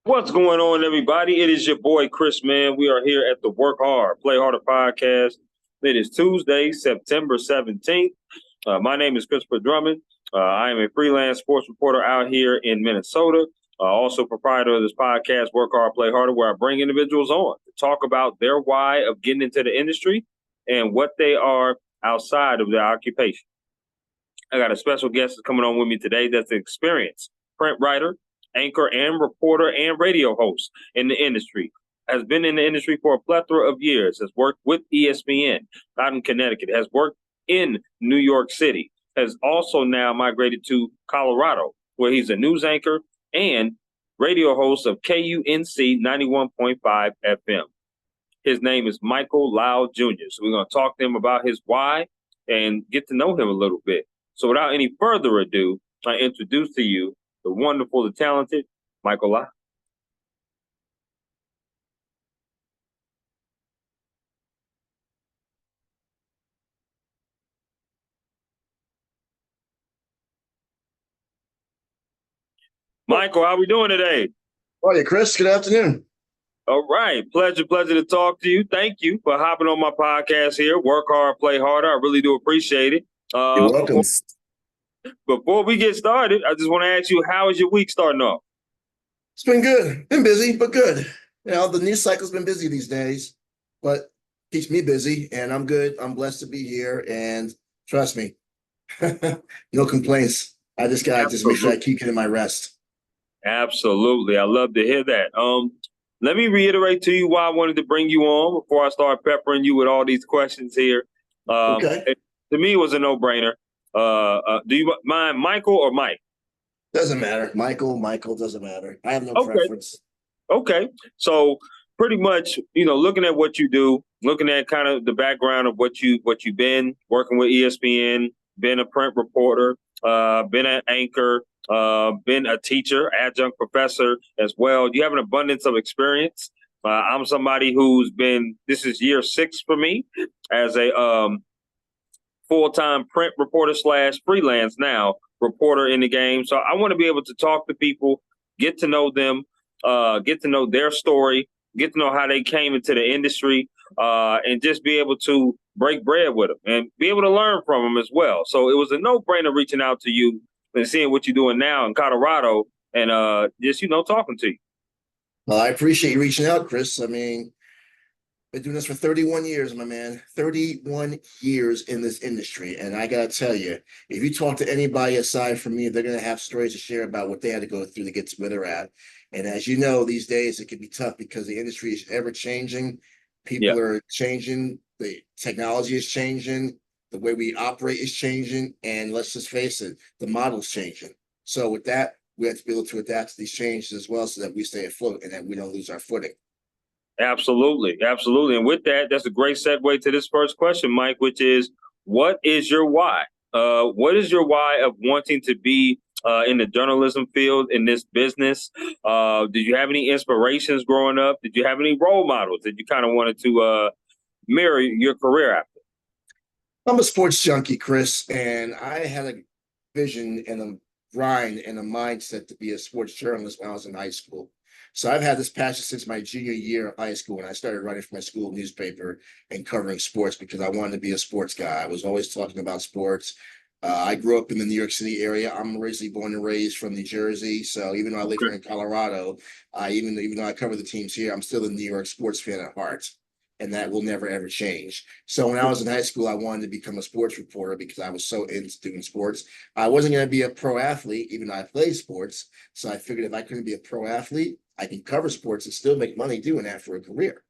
What's going on, everybody? It is your boy Chris, man. We are here at the Work Hard, Play Harder podcast. It is Tuesday, September 17th. My name is Christopher Drummond. I am a freelance sports reporter out here in Minnesota. Also proprietor of this podcast, Work Hard, Play Harder, where I bring individuals on to talk about their why of getting into the industry and what they are outside of their occupation. I got a special guest that's coming on with me today that's an experienced print writer, anchor, and reporter and radio host in the industry. Has been in the industry for a plethora of years, has worked with ESPN out in Connecticut, has worked in New York City, has also now migrated to Colorado, where he's a news anchor and radio host of KUNC 91.5 FM. His name is Michael Lyle Jr. So we're going to talk to him about his why and get to know him a little bit. So without any further ado, I introduce to you the wonderful, the talented Michael Lyle. Michael, how we doing today? Oh, yeah, Chris. Good afternoon. All right. Pleasure to talk to you. Thank you for hopping on my podcast here. Work hard, play harder. I really do appreciate it. You're welcome. Before we get started, I just want to ask you, how is your week starting off? It's been good. Been busy, but good. The news cycle's been busy these days, but keeps me busy, and I'm good. I'm blessed to be here, and trust me, no complaints. I just gotta just make sure I keep getting my rest. Absolutely. I love to hear that. Let me reiterate to you why I wanted to bring you on before I start peppering you with all these questions here. Okay. To me, it was a no-brainer. Do you mind Michael or Mike? Doesn't matter. Michael, doesn't matter. I have no preference. Okay. So pretty much, looking at what you do, looking at kind of the background of what you've been working with ESPN, been a print reporter, been an anchor, been a teacher, adjunct professor as well. You have an abundance of experience. I'm somebody this is year 6 for me as a full-time print reporter / freelance now reporter in the game. So I want to be able to talk to people, get to know them, get to know their story, get to know how they came into the industry, and just be able to break bread with them and be able to learn from them as well. So it was a no-brainer reaching out to you and seeing what you're doing now in Colorado and just, talking to you. Well, I appreciate you reaching out, Chris. I mean, been doing this for 31 years, my man. 31 years in this industry. And I got to tell you, if you talk to anybody aside from me, they're going to have stories to share about what they had to go through to get to where they're at. And as you know, these days it can be tough because the industry is ever changing. People are changing. The technology is changing. The way we operate is changing. And let's just face it, the model's changing. So with that, we have to be able to adapt to these changes as well so that we stay afloat and that we don't lose our footing. Absolutely. And with that, that's a great segue to this first question, Mike, which is, what is your why? What is your why of wanting to be in the journalism field, in this business? Did you have any inspirations growing up? Did you have any role models that you kind of wanted to mirror your career after? I'm a sports junkie, Chris, and I had a vision and a grind and a mindset to be a sports journalist when I was in high school. So I've had this passion since my junior year of high school when I started writing for my school newspaper and covering sports because I wanted to be a sports guy. I was always talking about sports. I grew up in the New York City area. I'm originally born and raised from New Jersey. So even though I live here in Colorado, even though I cover the teams here, I'm still a New York sports fan at heart. And that will never, ever change. So when I was in high school, I wanted to become a sports reporter because I was so into doing sports. I wasn't going to be a pro athlete, even though I played sports. So I figured if I couldn't be a pro athlete, I can cover sports and still make money doing that for a career.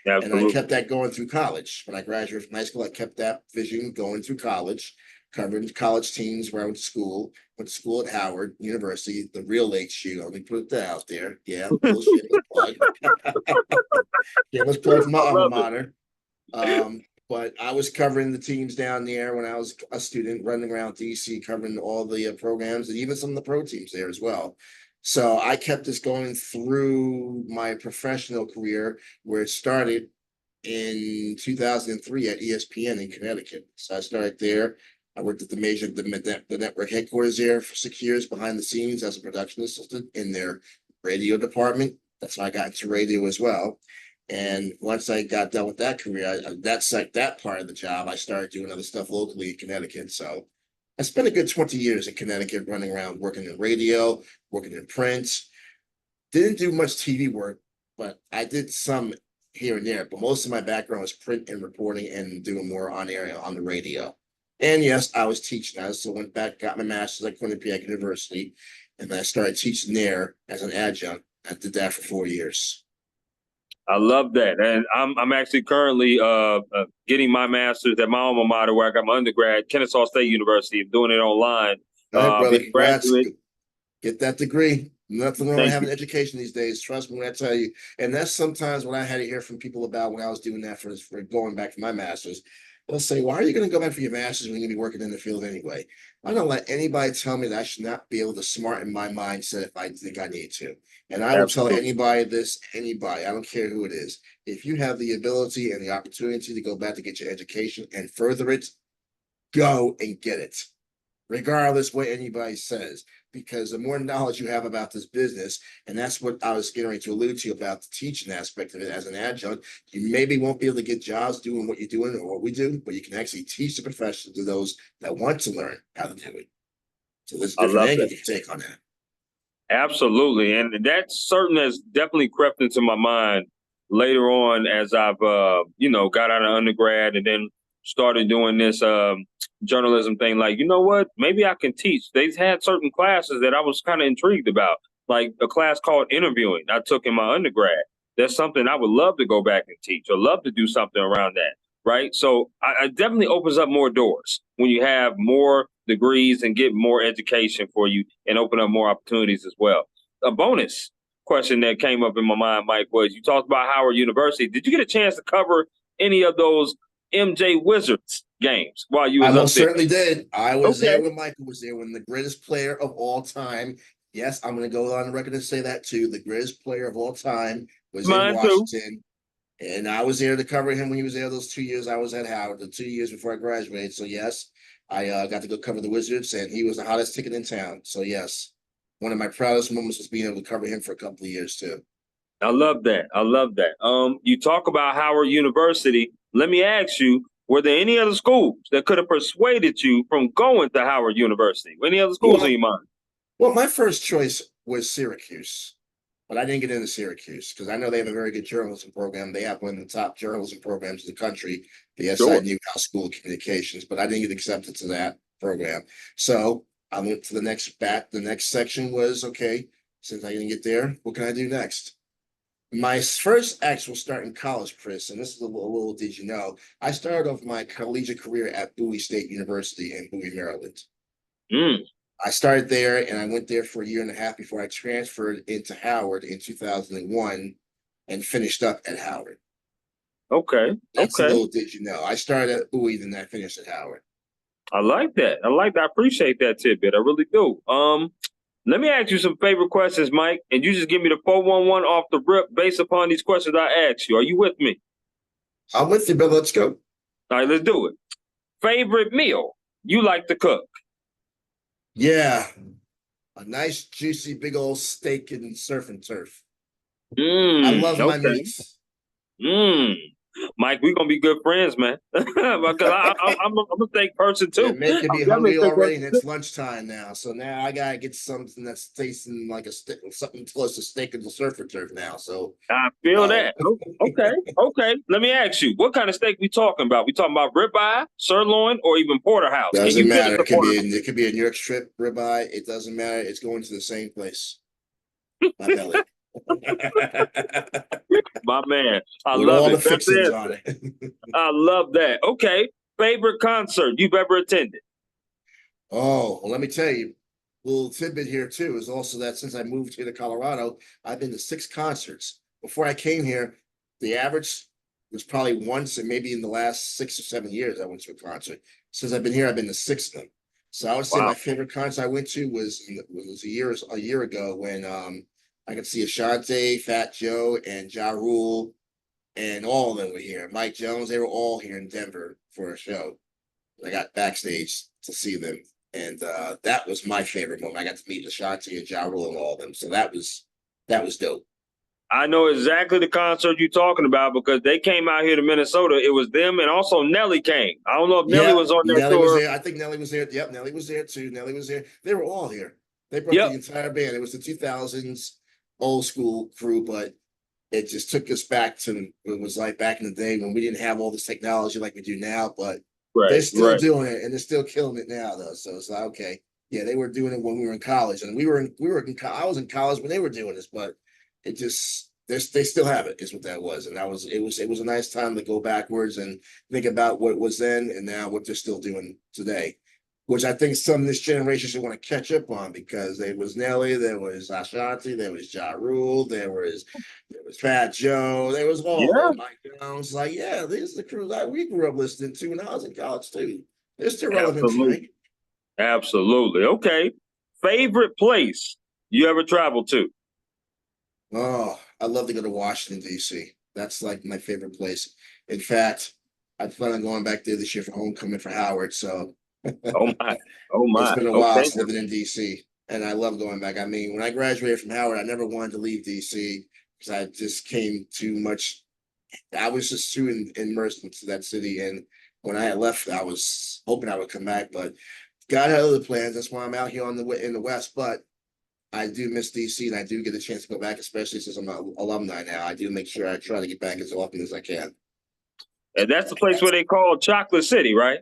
Absolutely. And I kept that going through college. When I graduated from high school, I kept that vision going through college, covering college teams where I went to school. Went to school at Howard University, the real HU. Let me put that out there. Yeah, bullshit. Shameless plug for my alma mater. But I was covering the teams down there when I was a student, running around DC, covering all the programs and even some of the pro teams there as well. So I kept this going through my professional career, where it started in 2003 at ESPN in Connecticut. So I started there. I worked at the network headquarters there for 6 years behind the scenes as a production assistant in their radio department. That's how I got into radio as well. And once I got done with that career, that's like that part of the job. I started doing other stuff locally in Connecticut. So I spent a good 20 years in Connecticut running around, working in radio, working in print. Didn't do much TV work, but I did some here and there. But most of my background was print and reporting and doing more on air on the radio. And yes, I was teaching. I also went back, got my master's at Quinnipiac University, and then I started teaching there as an adjunct. I did that for 4 years. I love that, and I'm actually currently getting my master's at my alma mater, where I got my undergrad, Kennesaw State University. I'm doing it online. All right, brother, Being congrats. graduate. Get that degree. Nothing wrong with Thank having you. an education these days. Trust me when I tell you. And that's sometimes what I had to hear from people about when I was doing that for going back for my master's. They'll say, why are you going to go back for your master's when you're going to be working in the field anyway? I don't let anybody tell me that I should not be able to smarten my mindset if I think I need to. And I will tell Absolutely. anybody this, anybody, I don't care who it is. If you have the ability and the opportunity to go back to get your education and further it, go and get it, regardless what anybody says, because the more knowledge you have about this business, and that's what I was getting ready to allude to about the teaching aspect of it as an adjunct, you maybe won't be able to get jobs doing what you're doing or what we do, but you can actually teach the profession to those that want to learn how to do it. So there's a I different love angle that. you can take on that. Absolutely, and that certain has definitely crept into my mind later on as I've got out of undergrad and then started doing this journalism thing. Like, you know what? Maybe I can teach. They've had certain classes that I was kind of intrigued about, like a class called interviewing I took in my undergrad. That's something I would love to go back and teach, or love to do something around that. Right. So I definitely opens up more doors when you have more degrees and get more education for you and open up more opportunities as well. A bonus question that came up in my mind, Mike, was you talked about Howard University. Did you get a chance to cover any of those MJ Wizards games while you I was up most there? certainly did. I was Okay. there when Michael was there, when the greatest player of all time. Yes, I'm going to go on the record and say that too. The greatest player of all time was in Mine too. Washington. And I was there to cover him when he was there those 2 years I was at Howard, the 2 years before I graduated. So, yes, I got to go cover the Wizards, and he was the hottest ticket in town. So, yes, one of my proudest moments was being able to cover him for a couple of years, too. I love that. I love that. You talk about Howard University. Let me ask you, were there any other schools that could have persuaded you from going to Howard University? Any other schools in Well, your mind? well, my first choice was Syracuse, but I didn't get into Syracuse because I know they have a very good journalism program. They have one of the top journalism programs in the country, the SI Sure. Newhouse School of Communications, but I didn't get accepted to that program. So I went to the next bat. The next section was, okay, since I didn't get there, what can I do next? My first actual start in college, Chris, and this is a little did you know, I started off my collegiate career at Bowie State University in Bowie, Maryland. Mm, I started there and I went there for a year and a half before I transferred into Howard in 2001 and finished up at Howard. okay. That's a Okay. little did you know. I started at Bowie, then I finished at Howard. I like that. I like that. I appreciate that tidbit. I really do. Let me ask you some favorite questions, Mike, and you just give me the 411 off the rip based upon these questions I asked you. Are you with me? I'm with you, brother. Let's go. All right, let's do it. Favorite meal you like to cook? Yeah. A nice, juicy, big old steak and surf and turf. I love my Okay. meats. Mm. Mike, we're gonna be good friends, man. Because I'm a steak person You're too. making I'm me definitely hungry a steak already, person and too. it's lunchtime now. So now I gotta get something that's tasting like a steak, something close to steak and the surf and turf now. So I feel no. that. Okay, okay. Let me ask you, what kind of steak we talking about? We talking about ribeye, sirloin, or even porterhouse? And Doesn't you get it matter. the porterhouse. It could be a New York strip ribeye. It doesn't matter. It's going to the same place. My belly. My man, I With love all the it. Best fixings answer. on it. I love that. Okay, favorite concert you've ever attended? Oh, well, let me tell you, a little tidbit here too is also that since I moved here to Colorado, I've been to 6 concerts. Before I came here, the average was probably once, and maybe in the last 6 or 7 years, I went to a concert. Since I've been here, I've been to 6 of them. So I would say my Wow. favorite concert I went to was a year ago when I could see Ashanti, Fat Joe, and Ja Rule, and all of them were here. Mike Jones, they were all here in Denver for a show. I got backstage to see them. And that was my favorite moment. I got to meet Ashanti and Ja Rule and all of them. So that was That was dope. I know exactly the concert you're talking about because they came out here to Minnesota. It was them and also Nelly came. I don't know if Nelly Yeah, was on that Nelly was tour. there. I think Nelly was there. Yep, Nelly was there too. Nelly was there. They were all here. They brought Yep. the entire band. It was the 2000s old school crew, but it just took us back to what it was like back in the day when we didn't have all this technology like we do now. But they're Right, still right. doing it, and they're still killing it now, though. So it's like, okay, yeah, they were doing it when we were in college, and I was in college when they were doing this, but it just they still have it, is what that was, and it was a nice time to go backwards and think about what was then and now what they're still doing today, which I think some of this generation should want to catch up on because there was Nelly, there was Ashanti, there was Ja Rule, there was Fat Joe, there was all Yeah, of them. Mike Jones, like, yeah, these are the crews that we grew up listening to when I was in college too. They're still relevant absolutely. today. Absolutely. Okay. Favorite place you ever traveled to? Oh, I love to go to Washington, D.C. That's like my favorite place. In fact, I plan on going back there this year for homecoming for Howard. So Oh my. Oh it's my. been a while Okay. since living in DC, and I love going back. I mean, when I graduated from Howard, I never wanted to leave DC because I just came too much. I was just too immersed into that city, and when I had left, I was hoping I would come back, but God had other plans. That's why I'm out here in the West. But I do miss DC, and I do get a chance to go back, especially since I'm an alumni now. I do make sure I try to get back as often as I can. And that's the place where they call Chocolate City, right?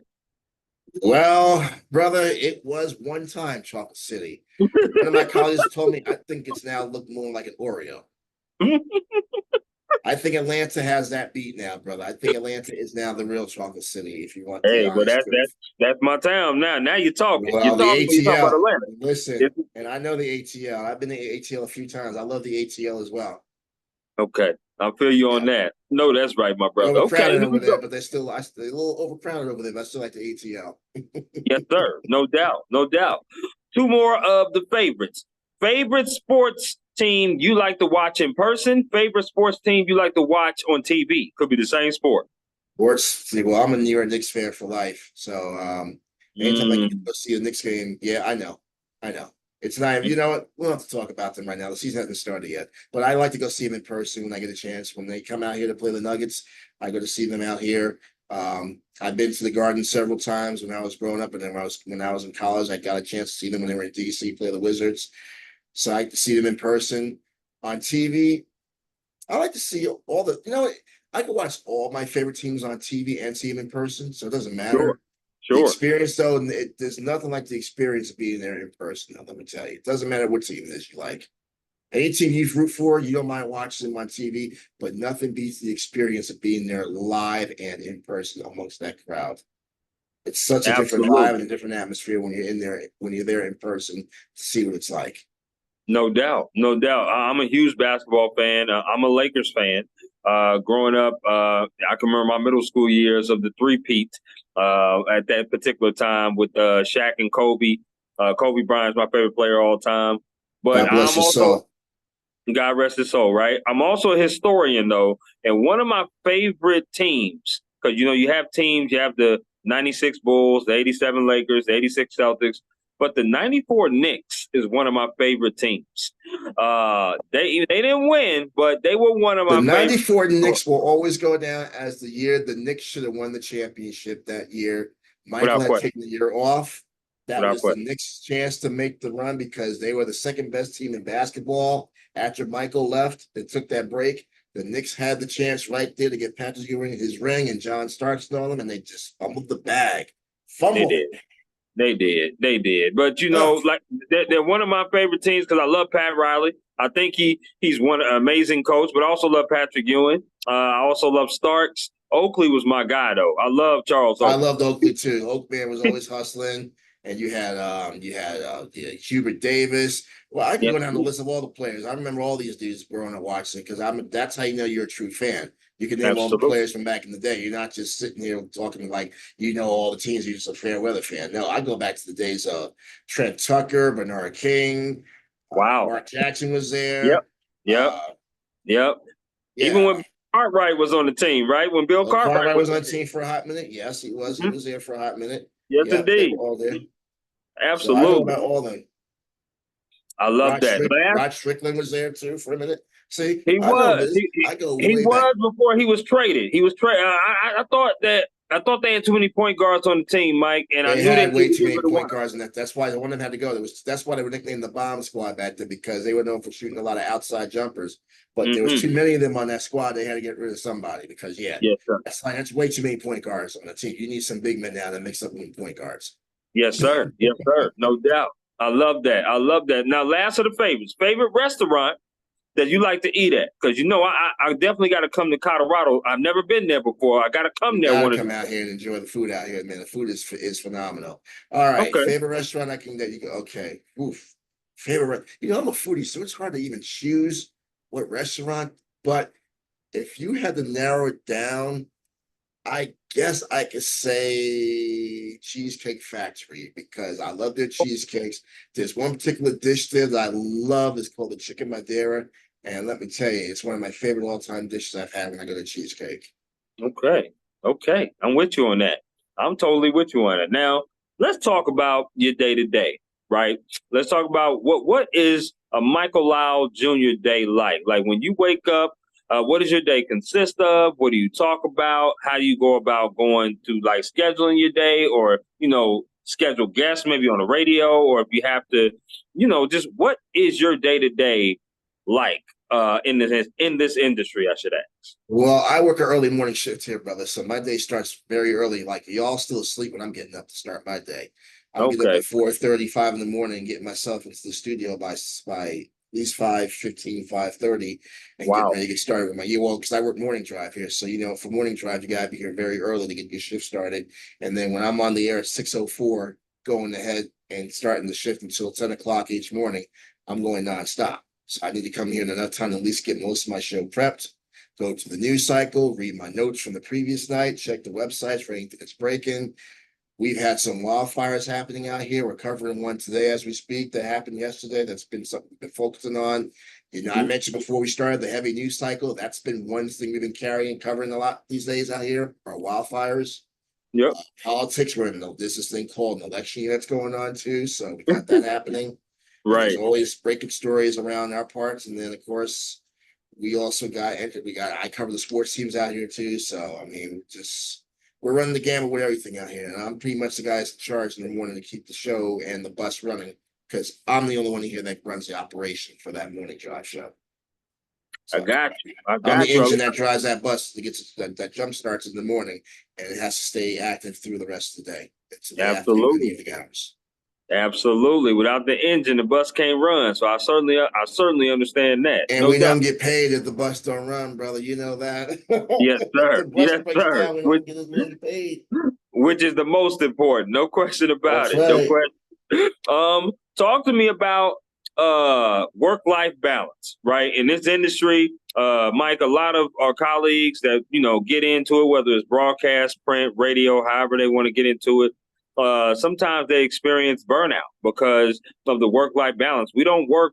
Well, brother, it was one time Chocolate City. One of my colleagues told me I think it's now looked more like an Oreo. I think Atlanta has that beat now, brother. I think Atlanta is now the real Chocolate City, if you want the Hey, but honest truth. that's my town now. Now you're talking. You're Well, the talking when you talk about ATL, Atlanta. listen, It's, and I know the ATL. I've been to ATL a few times. I love the ATL as well. okay. I feel you on Yeah. that. No, that's right, my They're brother. Okay, overcrowded here over we there, go. but they're a little overcrowded over there, but I still like the ATL. Yes, sir. No doubt. No doubt. Two more of the favorites. Favorite sports team you like to watch in person? Favorite sports team you like to watch on TV? Could be the same sport. Sports, well, I'm a New York Knicks fan for life. So anytime I can Mm, go see a Knicks game, yeah, I know. I know. It's not, you know what? We don't have to talk about them right now. The season hasn't started yet. But I like to go see them in person when I get a chance. When they come out here to play the Nuggets, I go to see them out here. I've been to the Garden several times when I was growing up, and then when I was in college, I got a chance to see them when they were in DC play the Wizards. So I like to see them in person. On TV, I like to see all the, I can watch all my favorite teams on TV and see them in person, so it doesn't sure. matter. The Sure. experience, though, there's nothing like the experience of being there in person. Let me tell you, it doesn't matter what team it is you like. Any team you root for, you don't mind watching them on TV, but nothing beats the experience of being there live and in person amongst that crowd. It's such a different vibe and Absolutely. a different atmosphere when you're in there, when you're there in person to see what it's like. No doubt, no doubt. I'm a huge basketball fan. I'm a Lakers fan. Growing up, I can remember my middle school years of the three-peat at that particular time with Shaq and Kobe. Kobe Bryant's my favorite player of all time. But God bless I'm your also, soul. God rest his soul, right? I'm also a historian, though. And one of my favorite teams, because, you have teams, you have the 96 Bulls, the 87 Lakers, the 86 Celtics, but the 94 Knicks is one of my favorite teams. They didn't win, but they were one of The my favorite. 94 Knicks will always go down as the year the Knicks should have won the championship that year. Michael Without had question. taken the year off. That Without was the question. Knicks' chance to make the run because they were the second best team in basketball. After Michael left, they took that break. The Knicks had the chance right there to get Patrick Ewing his ring and John Starks on them, and they just fumbled the bag. They Fumbled did. it. They did. They did. But Ugh. like they're one of my favorite teams because I love Pat Riley. I think he's one amazing coach, but I also love Patrick Ewing. I also love Starks. Oakley was my guy though. I love Charles I Oakley. loved Oakley too. Oakman was always hustling, and you had yeah, Hubert Davis. Well, I can Yes, go down the list of all the players. I remember all these dudes growing up watching because that's how you know you're a true fan. You can name all the absolutely. players from back in the day. You're not just sitting here talking like you know all the teams. You're just a fair weather fan. No, I go back to the days of Trent Tucker, Bernard King, Wow. Mark Jackson was Yep. there. Yep. Uh, Yep. Even yeah, when Cartwright was on the team, right? When Bill Bill Cartwright Cartwright was was on on the the team for a hot minute. Yes, he was. team. He Mhm. was there for a hot minute. Yes, Yep, they were indeed. all there. So I know Absolutely. about all of them. I love that. Last Rod Strickland was there too for a minute. See, he I know was this. I go he way back. was before he was traded. He was traded. I thought they had too many point guards on the team, Mike, and I They knew they had way couldn't too get many rid of point one. guards, and that's why one of them had to go. That's why they were nicknamed the Bomb Squad back then, because they were known for shooting a lot of outside jumpers. But there was too many of them on that squad. They had to get rid of somebody because Yes, sir. that's way too many point guards on the team. You need some big men now that mix up with point guards. Yes, sir. Yes, sir. No doubt. I love that. I love that. Now, last of the favorites. Favorite restaurant that you like to eat at? Because I definitely got to come to Colorado. I've never been there before. I got to come You there gotta one of come these out days. here and enjoy the food out here, man. The food is phenomenal. All right, Okay. favorite restaurant that you go. Okay, oof. Favorite. I'm a foodie, so it's hard to even choose what restaurant. But if you had to narrow it down, I guess I could say Cheesecake Factory because I love their cheesecakes. There's one particular dish there that I love. It's called the chicken Madeira. And let me tell you, it's one of my favorite all-time dishes I've had when I go to Cheesecake. Okay. Okay. I'm with you on that. I'm totally with you on it. Now, let's talk about your day to day, right? Let's talk about what is a Michael Lyle Jr. day like? Like when you wake up, what does your day consist of? What do you talk about? How do you go about going to like scheduling your day or, schedule guests maybe on the radio or if you have to, just what is your day to day like in this industry, I should ask. Well, I work an early morning shift here, brother. So my day starts very early. Like y'all still asleep when I'm getting up to start my day. I'm getting up Okay. at 4:35 in the morning and getting myself into the studio by at least 5:15, 5:30, and getting Wow. ready to get started with my year. Well, because I work morning drive here. So for morning drive, you gotta be here very early to get your shift started. And then when I'm on the air at 6:04, going ahead and starting the shift until 10 o'clock each morning, I'm going nonstop. So I need to come here in enough time to at least get most of my show prepped, go to the news cycle, read my notes from the previous night, check the websites for anything that's breaking. We've had some wildfires happening out here. We're covering one today as we speak that happened yesterday. That's been something we've been focusing on. I mentioned before we started the heavy news cycle. That's been one thing we've been covering a lot these days out here are wildfires. Yep. Politics, we're in this thing called an election year that's going on too. So we got that happening. And there's Right. always breaking stories around our parts. And then of course, we also got entered. I cover the sports teams out here too. So I mean, we're running the gamut with everything out here. And I'm pretty much the guy that's in charge in the morning to keep the show and the bus running because I'm the only one here that runs the operation for that morning drive show. I So got you. I I'm the got you. engine that drives that bus that jump starts in the morning and it has to stay active through the rest of the day. It's the afternoon and Absolutely. evening hours. Absolutely. Without the engine, the bus can't run. So I certainly understand that. And No we doubt. don't get paid if the bus don't run, brother. You know that. Yes, If the sir. bus Yes, breaks sir. down, we Which don't get as many paid. which is the most important. No question about That's it. No right. question. Talk to me about work-life balance, right? In this industry, Mike, a lot of our colleagues that, get into it, whether it's broadcast, print, radio, however they want to get into it, sometimes they experience burnout because of the work-life balance. We don't work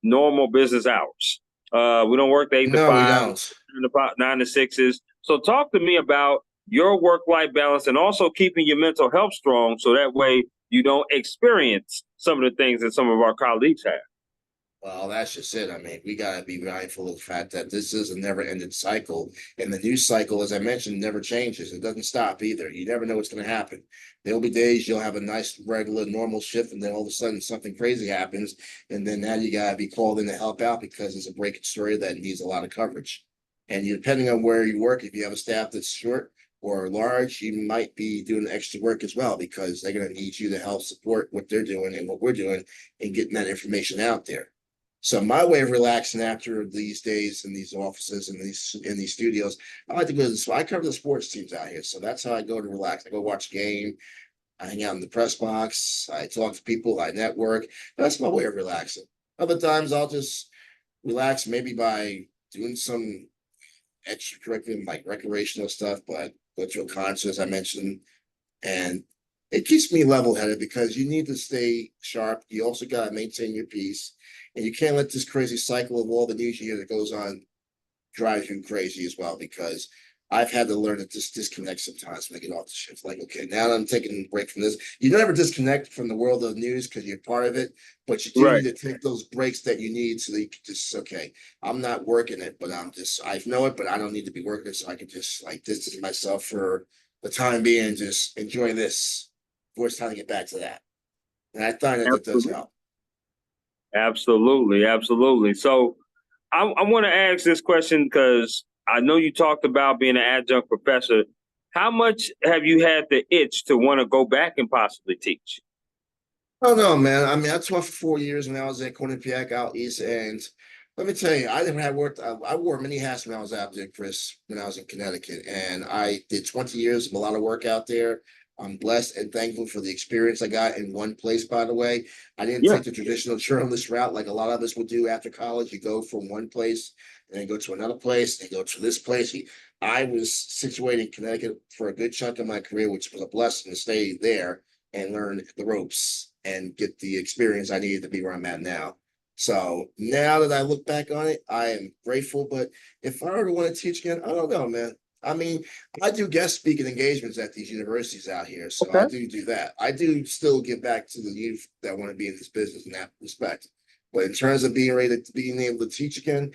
normal business hours. We don't work the eight to No, we five, don't. 9 to 6s. So talk to me about your work-life balance and also keeping your mental health strong so that way you don't experience some of the things that some of our colleagues have. Well, that's just it. I mean, we got to be mindful of the fact that this is a never ending cycle. And the news cycle, as I mentioned, never changes. It doesn't stop either. You never know what's going to happen. There'll be days you'll have a nice, regular, normal shift, and then all of a sudden something crazy happens. And then now you got to be called in to help out because it's a breaking story that needs a lot of coverage. And depending on where you work, if you have a staff that's short or large, you might be doing extra work as well because they're going to need you to help support what they're doing and what we're doing and getting that information out there. So my way of relaxing after these days in these offices and these studios, I like to go to I cover the sports teams out here. So that's how I go to relax. I go watch a game, I hang out in the press box, I talk to people, I network. That's my way of relaxing. Other times I'll just relax maybe by doing some extracurricular like recreational stuff, but go to a concert as I mentioned. And it keeps me level headed because you need to stay sharp. You also got to maintain your peace. And you can't let this crazy cycle of all the news you hear that goes on drive you crazy as well because I've had to learn to just disconnect sometimes when I get off the shift. Like, okay, now that I'm taking a break from this, you never disconnect from the world of news because you're part of it, but you do Right. need to take those breaks that you need so that you can just, okay, I'm not working it, but I know it, but I don't need to be working it. So I can just like distance myself for the time being, just enjoy this before it's time to get back to that. And I find that does Absolutely. help. Absolutely. Absolutely. So I want to ask this question because I know you talked about being an adjunct professor. How much have you had the itch to want to go back and possibly teach? Oh no, man. I mean, I taught for 4 years when I was at Quinnipiac out east, and let me tell you, I never had worked. I wore many hats when I was out there, Chris, when I was in Connecticut, and I did 20 years of a lot of work out there. I'm blessed and thankful for the experience I got in one place. By the way, I didn't Yeah. take the traditional journalist route like a lot of us would do after college. You go from one place and then go to another place and go to this place. I was situated in Connecticut for a good chunk of my career, which was a blessing to stay there and learn the ropes and get the experience I needed to be where I'm at now. So now that I look back on it, I am grateful. But if I were to want to teach again, I don't know, man. I mean, I do guest speaking engagements at these universities out here. So I Okay. do that. I do still give back to the youth that want to be in this business in that respect. But in terms of being able to teach again,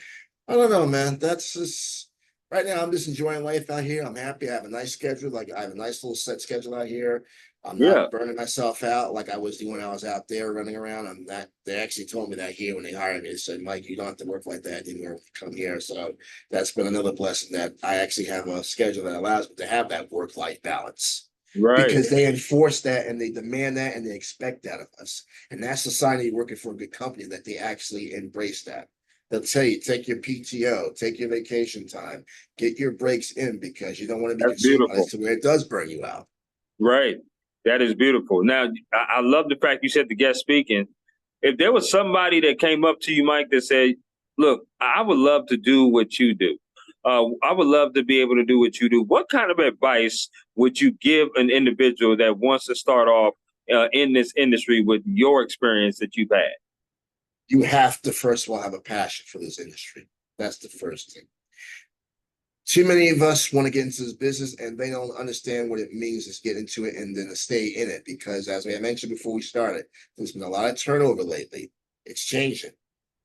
I don't know, man. That's just right now. I'm just enjoying life out here. I'm happy. I have a nice schedule. Like I have a nice little set schedule out here. I'm Yeah. not burning myself out like I was doing when I was out there running around. I'm not. They actually told me that here when they hired me. They said, "Mike, you don't have to work like that anymore. Come here." So that's been another blessing that I actually have a schedule that allows me to have that work-life balance Right. because they enforce that and they demand that and they expect that of us. And that's the sign that you're working for a good company that they actually embrace that. They'll tell you, take your PTO, take your vacation time, get your breaks in because you don't want to be That's consumed by this beautiful. to where it does burn you out. Right. That is beautiful. Now, I love the fact you said the guest speaking. If there was somebody that came up to you, Mike, that said, "Look, I would love to do what you do. I would love to be able to do what you do." What kind of advice would you give an individual that wants to start off in this industry with your experience that you've had? You have to, first of all, have a passion for this industry. That's the first thing. Too many of us want to get into this business and they don't understand what it means to get into it and then to stay in it because as I mentioned before we started, there's been a lot of turnover lately. It's changing.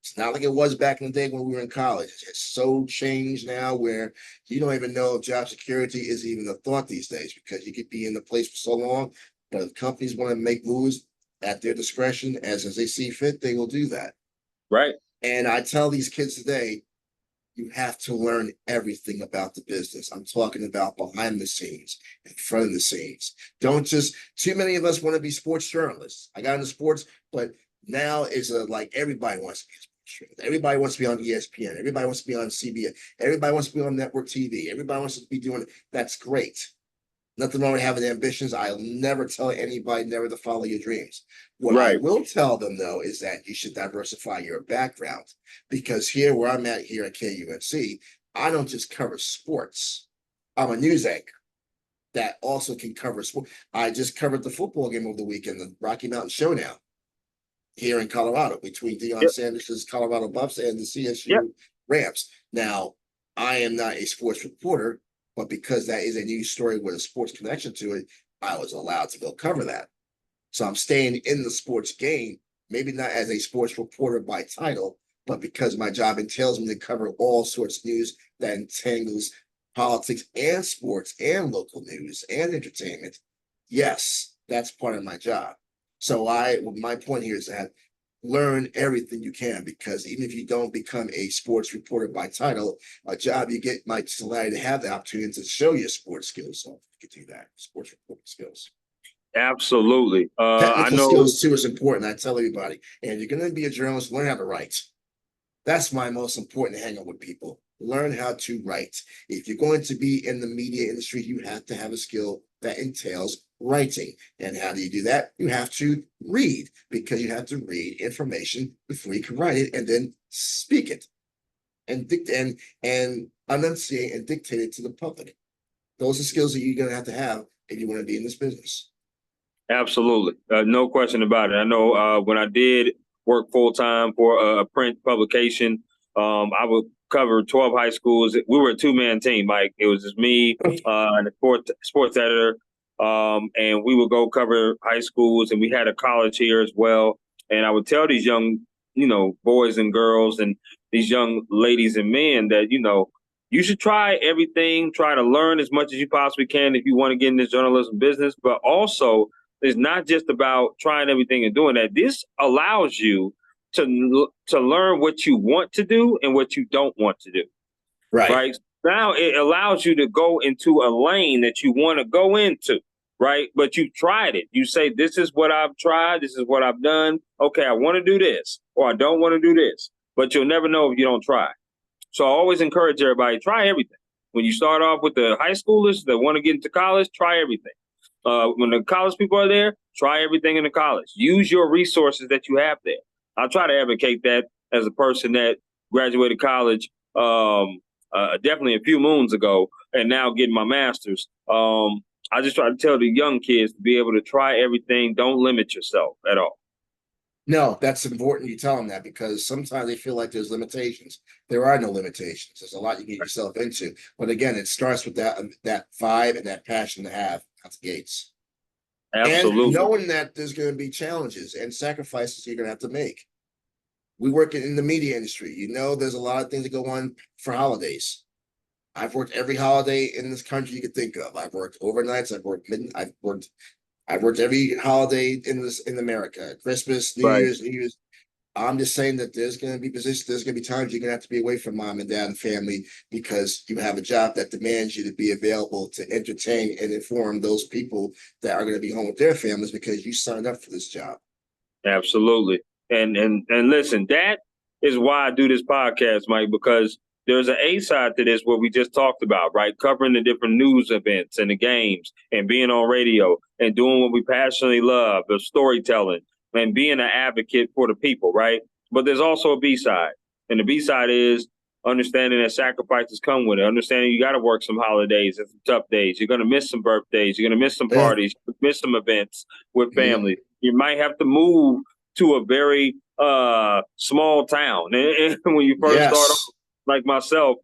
It's not like it was back in the day when we were in college. It's so changed now where you don't even know if job security is even a thought these days because you could be in the place for so long, but if companies want to make moves at their discretion as they see fit, they will do that. Right. And I tell these kids today, you have to learn everything about the business. I'm talking about behind the scenes, in front of the scenes. Don't just, too many of us want to be sports journalists. I got into sports, but now it's like everybody wants to be a sports journalist. Everybody wants to be on ESPN. Everybody wants to be on CBS. Everybody wants to be on network TV. Everybody wants to be doing it. That's great. Nothing wrong with having ambitions. I'll never tell anybody never to follow your dreams. What I Right. will tell them though is that you should diversify your background because here where I'm at here at KUNC, I don't just cover sports. I'm a news anchor that also can cover sport. I just covered the football game over the weekend, the Rocky Mountain Showdown here in Colorado between Deion Yep. Sanders' Colorado Buffs and the Yep. CSU Rams. Now, I am not a sports reporter, but because that is a news story with a sports connection to it, I was allowed to go cover that. So I'm staying in the sports game, maybe not as a sports reporter by title, but because my job entails me to cover all sorts of news that entangles politics and sports and local news and entertainment. Yes, that's part of my job. So my point here is that learn everything you can because even if you don't become a sports reporter by title, a job you get might allow you to have the opportunity to show your sports skills. So you can do that, sports reporting skills. Absolutely. I Technical know. skills too is important. I tell everybody, and you're going to be a journalist, learn how to write. That's my most important hang up with people. Learn how to write. If you're going to be in the media industry, you have to have a skill that entails writing. And how do you do that? You have to read because you have to read information before you can write it and then speak it and and enunciate and dictate it to the public. Those are skills that you're going to have if you want to be in this business. Absolutely. No question about it. I know when I did work full time for a print publication, I would covered 12 high schools. We were a two-man team, Mike. It was just me and the sports editor. And we would go cover high schools, and we had a college here as well. And I would tell these young, boys and girls and these young ladies and men that, you should try everything, try to learn as much as you possibly can if you want to get in this journalism business. But also, it's not just about trying everything and doing that. This allows you to learn what you want to do and what you don't want to do. Right. Now it allows you to go into a lane that you want to go into. Right. But you tried it. You say, this is what I've tried. This is what I've done. OK, I want to do this, or I don't want to do this. But you'll never know if you don't try. So I always encourage everybody, try everything. When you start off with the high schoolers that want to get into college, try everything. When the college people are there, try everything in the college. Use your resources that you have there. I try to advocate that as a person that graduated college definitely a few moons ago and now getting my master's. I just try to tell the young kids to be able to try everything. Don't limit yourself at all. No, that's important you tell them that, because sometimes they feel like there's limitations. There are no limitations. There's a lot you can get yourself into. But again, it starts with that vibe and that passion to have out the gates. Absolutely. And knowing that there's going to be challenges and sacrifices you're going to have to make. We work in the media industry. There's a lot of things that go on for holidays. I've worked every holiday in this country you could think of. I've worked overnights. I've worked every holiday in America. Christmas, New Year's. I'm just saying that there's going to be positions. There's going to be times you're going to have to be away from mom and dad and family because you have a job that demands you to be available to entertain and inform those people that are going to be home with their families because you signed up for this job. Absolutely. And listen, that is why I do this podcast, Mike, because there's an A side to this where we just talked about, right? Covering the different news events and the games and being on radio and doing what we passionately love, the storytelling and being an advocate for the people, right? But there's also a B side. And the B side is understanding that sacrifices come with it. Understanding you got to work some holidays and some tough days. You're going to miss some birthdays. You're going to miss some parties, miss some events with family. You might have to move to a very small town. And when you first start off, like myself,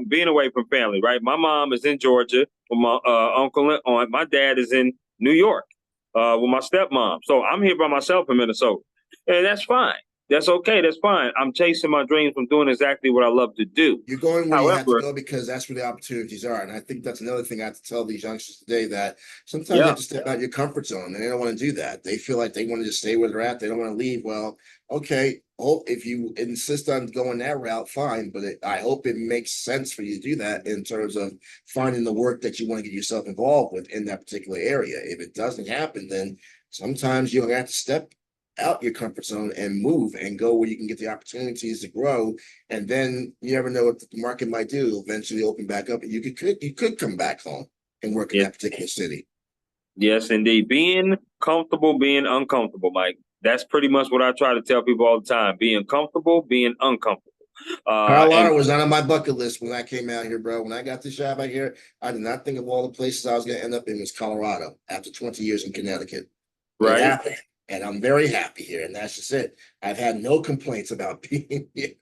being away from family, right? My mom is in Georgia with my uncle and aunt. My dad is in New York with my stepmom. So I'm here by myself in Minnesota. And that's fine. That's okay. That's fine. I'm chasing my dreams from doing exactly what I love to do. You're going where you have to go because that's where the opportunities are. And I think that's another thing I have to tell these youngsters today, that sometimes you have to step out your comfort zone, and they don't want to do that. They feel like they want to just stay where they're at. They don't want to leave. Well, okay. If you insist on going that route, fine. But I hope it makes sense for you to do that in terms of finding the work that you want to get yourself involved with in that particular area. If it doesn't happen, then sometimes you'll have to step out your comfort zone and move and go where you can get the opportunities to grow. And then you never know what the market might do. Eventually open back up, and you could come back home and work in that particular city. Yes, indeed. Being comfortable, being uncomfortable, Mike. That's pretty much what I try to tell people all the time. Being comfortable, being uncomfortable. Colorado was not on my bucket list when I came out here, bro. When I got this job out here, I did not think of all the places I was going to end up in was Colorado after 20 years in Connecticut. Right. It happened. And I'm very happy here, and that's just it. I've had no complaints about being here.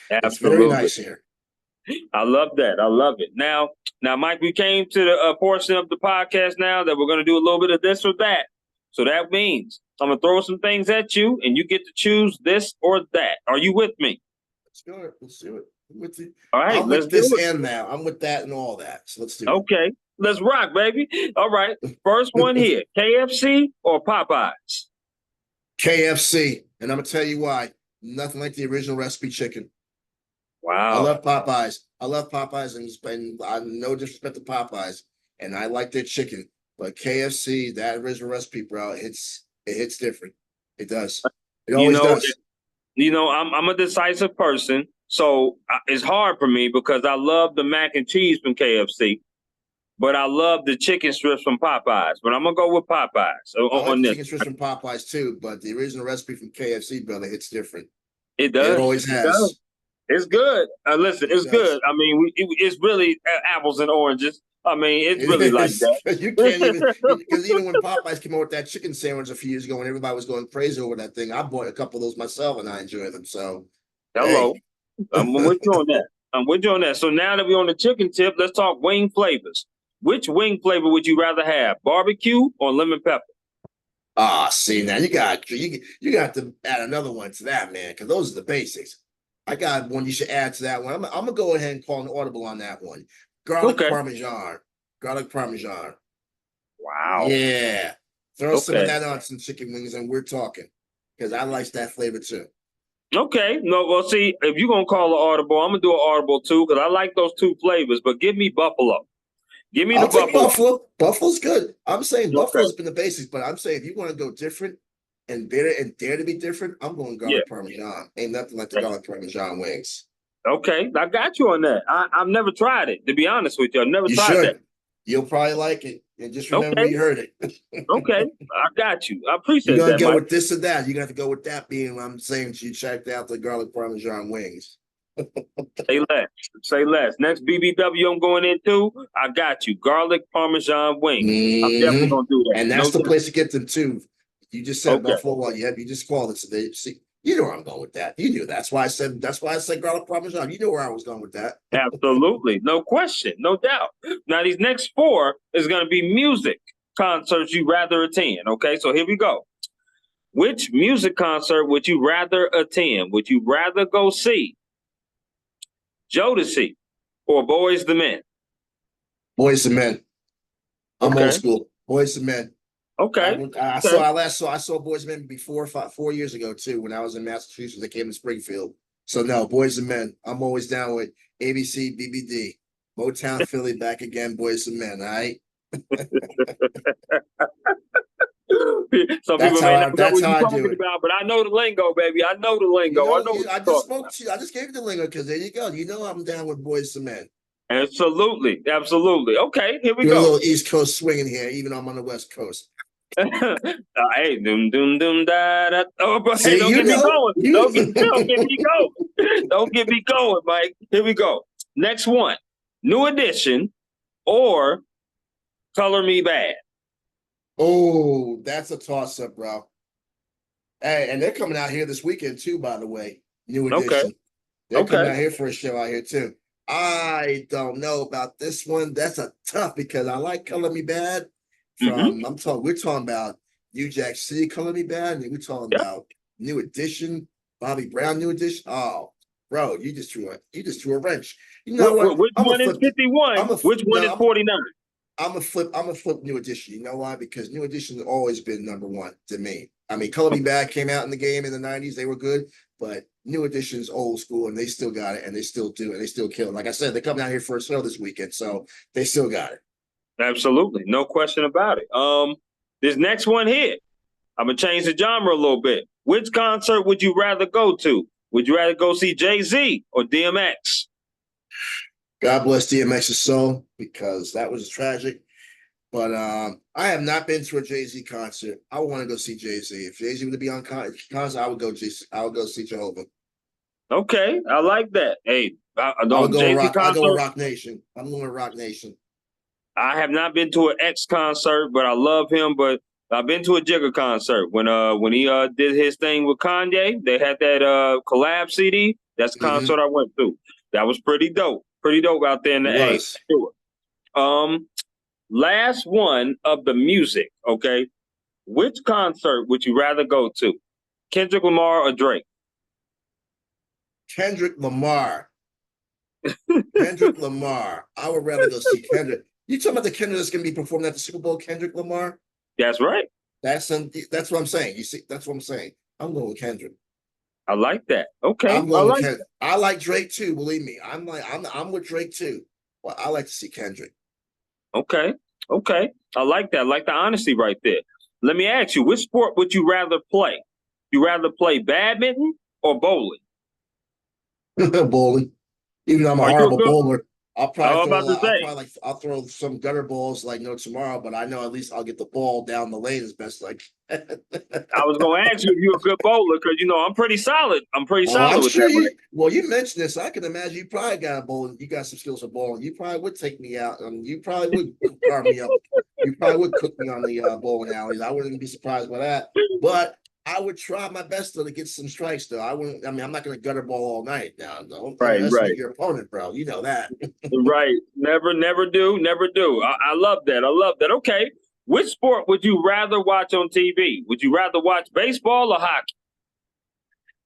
It's very nice here. I love that. I love it. Now, Mike, we came to the portion of the podcast now that we're going to do a little bit of this or that. So that means I'm going to throw some things at you, and you get to choose this or that. Are you with me? Let's do it. Let's do it. I'm with you. All right. I'm with this and now. I'm with that and all that. So let's do it. Okay. Let's rock, baby. All right. First one here. KFC or Popeyes? KFC, and I'm gonna tell you why. Nothing like the original recipe chicken. Wow. I love Popeyes, and I no disrespect to Popeyes, and I like their chicken. But KFC, that original recipe, bro, it hits different. It does. It always does. I'm a decisive person, so it's hard for me because I love the mac and cheese from KFC. But I love the chicken strips from Popeyes. But I'm going to go with Popeyes on this. Chicken strips from Popeyes too, but the original recipe from KFC, brother, it's different. It does. It always has. It's good. Listen, it's good. I mean, it's really apples and oranges. I mean, it's really like that. You can't even, because even when Popeyes came out with that chicken sandwich a few years ago, when everybody was going crazy over that thing, I bought a couple of those myself and I enjoy them. So, hello. I'm with you on that. I'm with you on that. So now that we're on the chicken tip, let's talk wing flavors. Which wing flavor would you rather have, barbecue or lemon pepper? Ah, see now you got to add another one to that, man, because those are the basics. I got one you should add to that one. I'm gonna go ahead and call an audible on that one. Garlic Okay. parmesan. Garlic parmesan. Wow. Yeah. Throw some of Okay. that on some chicken wings and we're talking. Because I like that flavor too. Okay. No, well, see, if you're gonna call an audible, I'm gonna do an audible too, because I like those two flavors, but give me buffalo. Give me the I'll take buffalo. Buffalo. Buffalo's good. I'm saying Okay. Buffalo's been the basics, but I'm saying if you want to go different and dare to be different, I'm going Yeah. garlic parmesan. Ain't nothing like the garlic parmesan wings. Okay. I got you on that. I've never tried it, to be honest with you. I've never You tried that. should. You'll probably like it. And just remember where Okay. you heard it. Okay. I got you. I You're appreciate gonna that, go Mike. with this or that. You're gonna have to go with that being what I'm saying you checked out the garlic parmesan wings. Say less. Say less. Next BBW I'm going into, I got you. Garlic Parmesan wings. I'm definitely Hmm. gonna do that. And No that's the doubt. place to get them too. You just said Okay. Buffalo. Well, you just called it. So they see. You know where I'm going with that. You knew that's why I said. That's why I said garlic parmesan. You know where I was going with that. Absolutely. No question. No doubt. Now these next four is gonna be music concerts you rather attend. Okay, so here we go. Which music concert would you rather attend? Would you rather go see Jodeci or Boys the Men? Boys and men. I'm old Okay. school. Boys and men. Okay. Okay. I saw Boys and Men before 4 years ago too when I was in Massachusetts. They came to Springfield. So no, Boys and Men. I'm always down with ABC, BBD, Motown, Philly, back again. Boys and Men. All right. Some people may not know That's what how you're I do talking it. about, but I know the lingo, baby. I know the You lingo. I know, know what I you're just talking spoke about. to you. I just gave you the lingo because there you go. You know I'm down with Boys and Men. Absolutely. Absolutely. Okay, here we Do a go. little East Coast swinging here, even though I'm on the West Coast. Hey, doom, doom, doom, da, da. Oh, but hey, See, don't you get me know, going. Don't get me going. Don't get me going, Mike. Here we go. Next one. New Edition or Color Me Bad. oh, that's a toss up, bro. Hey, and they're coming out here this weekend too, by the way. New Okay. edition. They're coming Okay. out here for a show out here too. I don't know about this one. That's a tough because I like Color Me Bad. Mm-hmm. We're talking about New Jack City Color Me Bad, and we're talking Yep. about New Edition, Bobby Brown New Edition. Oh, bro, you just threw a wrench. You know what? Which I'm a one is flip. 51? I'm a Which one is no. 49? I'm a flip New Edition. You know why? Because New Edition has always been number one to me. I mean, Color Me Back came out in the game in the '90s. They were good, but New Edition's old school, and they still got it, and they still do, and they still kill it. Like I said, they're coming out here for a show this weekend, so they still got it. Absolutely. No question about it. This next one here, I'm gonna change the genre a little bit. Which concert would you rather go to? Would you rather go see Jay-Z or DMX? God bless DMX's soul because that was tragic. But I have not been to a Jay Z concert. I want to go see Jay Z. If Jay Z would be on concert, I would go. I would go see Jehovah. Okay, I like that. Hey, I would on go with Jay-Z Rock. I go with concert, Rock Nation. I'm going with Rock Nation. I have not been to an X concert, but I love him. But I've been to a Jigga concert when he did his thing with Kanye. They had that collab CD. That's the Mm-hmm. concert I went to. That was pretty dope. Pretty dope out there in It the A. was. Sure. Um, last one of the music. Okay, which concert would you rather go to? Kendrick Lamar or Drake? Kendrick Lamar. Kendrick Lamar. I would rather go see Kendrick. You talking about the Kendrick that's going to be performing at the Super Bowl? Kendrick Lamar. That's right. That's what I'm saying. You see, that's what I'm saying. I'm going with Kendrick. I like that. Okay, I'm I going with like. Kendrick. I like Drake too. Believe me, I'm with Drake too. Well, I like to see Kendrick. Okay, okay, I like that. I like the honesty right there. Let me ask you, which sport would you rather play? You rather play badminton or bowling? Bowling. Even though I'm a Are you a horrible good? bowler, I was about to say. I'll throw some gutter balls like no tomorrow, but I know at least I'll get the ball down the lane as best I can. I was going to ask you if you're a good bowler because I'm pretty solid. I'm pretty Oh, I'm solid with sure that, you. right? Well, you mentioned this. I can imagine you probably got a bowling. You got some skills for bowling. You probably would take me out, and you probably would carve me up. You probably would cook me on the bowling alleys. I wouldn't be surprised by that. But I would try my best though to get some strikes though. I wouldn't. I mean, I'm not going to gutter ball all night. Now, don't Right, underestimate right, your opponent, bro. You know that. right. Never do, never do. I love that. I love that. Okay. Which sport would you rather watch on TV? Would you rather watch baseball or hockey?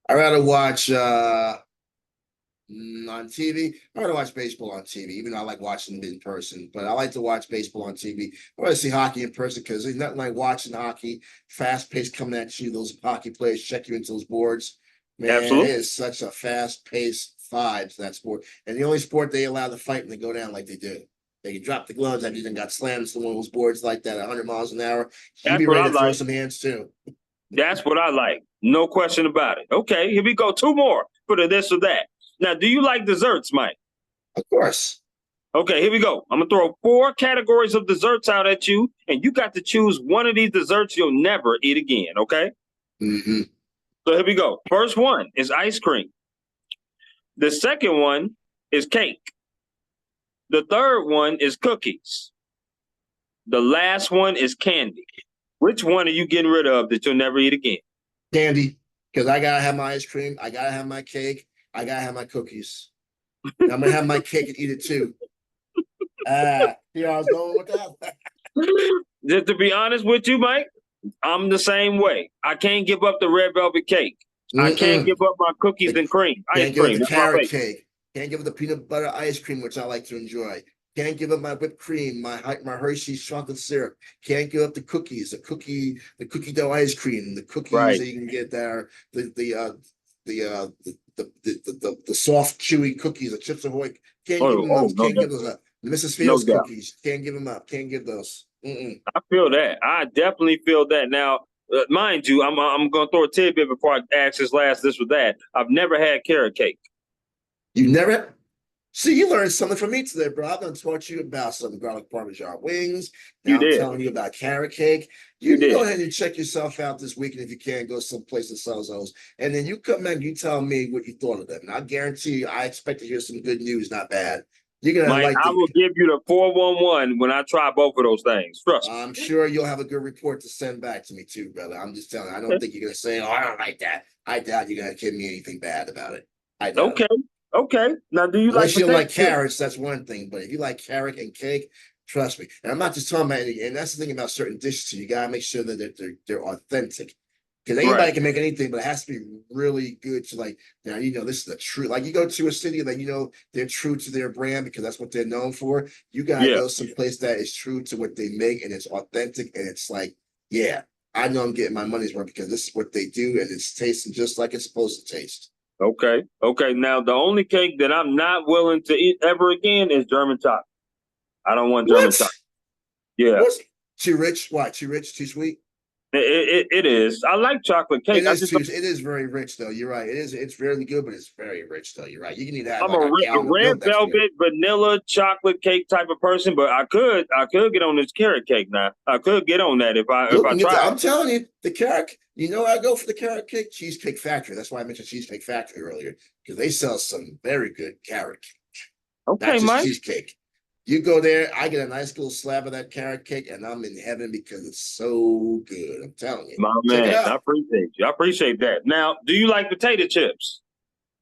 I rather watch on TV. I rather watch baseball on TV, even though I like watching it in person. But I like to watch baseball on TV. I want to see hockey in person because there's nothing like watching hockey, fast paced coming at you. Those hockey players check you into those boards. Man, it Absolutely. is such a fast paced vibe to that sport. And the only sport they allow to fight and they go down like they do. They can drop the gloves. I even got slammed to one of those boards like that, 100 miles an hour. You That's be what ready I to throw like. some hands too. That's what I like. No question about it. Okay, here we go. Two more for the this or that. Now, do you like desserts, Mike? Of course. Okay, here we go. I'm gonna throw four categories of desserts out at you, and you got to choose one of these desserts you'll never eat again. Okay, Mm-hmm. so here we go. First one is ice cream. The second one is cake. The third one is cookies. The last one is candy. Which one are you getting rid of that you'll never eat again? Candy, because I gotta have my ice cream, I gotta have my cake, I gotta have my cookies. And I'm gonna have my cake and eat it too. Here I was going with that. Just to be honest with you, Mike, I'm the same way. I can't give up the red velvet cake. I can't Mm-mm. give up my cookies and cream, ice Can't give up cream. the That's my carrot favorite. cake. Can't give up the peanut butter ice cream, which I like to enjoy. Can't give up my whipped cream, my Hershey's chocolate syrup. Can't give up the cookies, the cookie dough ice cream, the cookies Right. that you can get there, the soft chewy cookies, the Chips Ahoy. Can't give them up. No Can't give doubt. those up. Mrs. No Fields doubt. cookies. Can't give them up. Can't give those. Mm-mm. I feel that. I definitely feel that. Now, mind you, I'm going to throw a tidbit before I ask this or that. I've never had carrot cake. You never see, you learned something from me today, bro. I've done taught you about some garlic parmesan wings. You Now I'm did. telling you about carrot cake. You You can go did. ahead and check yourself out this weekend if you can. Go someplace that sells those. And then you come back and you tell me what you thought of them. And I guarantee you, I expect to hear some good news, not bad. You're gonna Mike, like I the will give you the 411 when I try both of those things. Trust I'm sure you'll have a good report to send back to me too, brother. I'm just telling you, I me. don't think you're gonna say, oh, I don't like that. I doubt you're gonna give me anything bad about it. I doubt it. Okay. Okay. Now, do you like Unless you don't potato like chips? carrots, that's one thing. But if you like carrot and cake, trust me. And I'm not just talking about any, and that's the thing about certain dishes. So you gotta make sure that they're authentic. Because anybody Right. can make anything, but it has to be really good to like, now this is the true. Like you go to a city that they're true to their brand because that's what they're known for. You gotta Yeah. go someplace that is true to what they make and it's authentic and it's like, yeah, I know I'm getting my money's worth because this is what they do and it's tasting just like it's supposed to taste. Okay. Okay. Now, the only cake that I'm not willing to eat ever again is German chocolate. I don't want German What? chocolate. Yeah. What's too rich? Why? Too rich? Too sweet? It is. I like chocolate cake. It I is just too. It is very rich, though. You're right. It is. It's really good, but it's very rich, though. You're right. You can need to have I'm like a a gallon of red milk. That's good. velvet vanilla chocolate cake type of person, but I could get on this carrot cake now. I could get on that if You I can get that. tried. I'm telling you, the carrot. You know, I go for the carrot cake, Cheesecake Factory. That's why I mentioned Cheesecake Factory earlier because they sell some very good carrot cake, not Okay, just Mike. cheesecake. You go there, I get a nice little slab of that carrot cake, and I'm in heaven because it's so good. I'm telling you. My Check it man, I out. appreciate you. I appreciate that. Now, do you like potato chips?